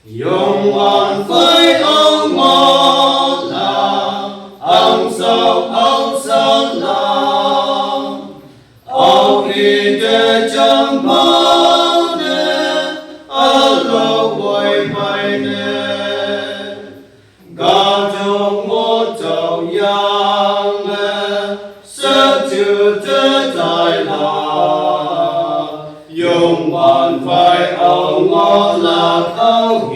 Dùng hoàn với ông ngõ là ông sâu lòng ông đi để chăm bao nè ở lâu vui mày nè cả trong một trầu yang nè sẽ chịu thế tại là dùng hoàn với ông ngõ là ông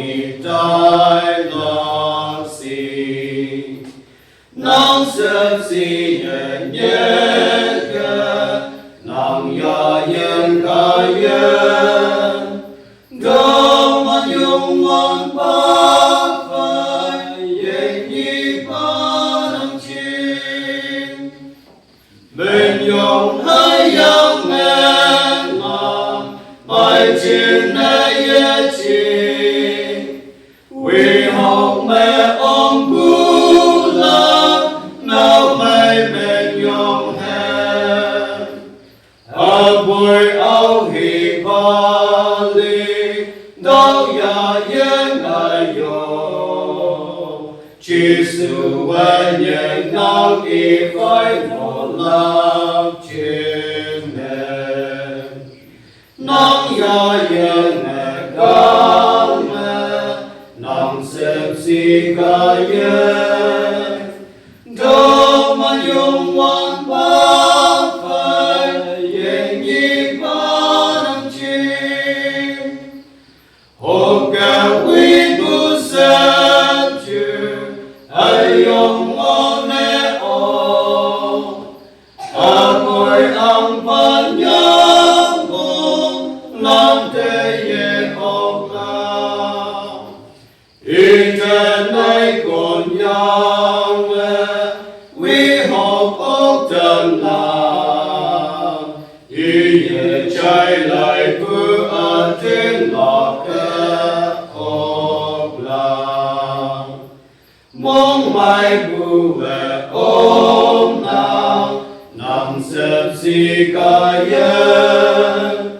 trái lo xì nắng sớm xì nhẹ nhẹ nắng ya yên ca yên đâu mà dùng mòn ba phải yên như ba năm chín bên dùng hai yang nghe mà bài chiến này yên chi vì học mẹ ông bù la nào mày bên nhung hè ở buổi áo hì ba li đâu ya yên ai yo chỉ sự quen nhận nào ý phải một lòng trên nền nắng ya yên mẹ con nắng xem si ca yên đâu mà dùng hoàn ba phải yên như ba năm chín hồ ca quý bu xem chữ ai dùng ngon nè ô à ngồi ăn pan nhớ ngon làm thế ye ông lao in trên này còn nhau quý học ốc trần là y về trái lại cứ ở trên lọ cái ốc là mong mai bu về ôm nào nằm xếp si ca yên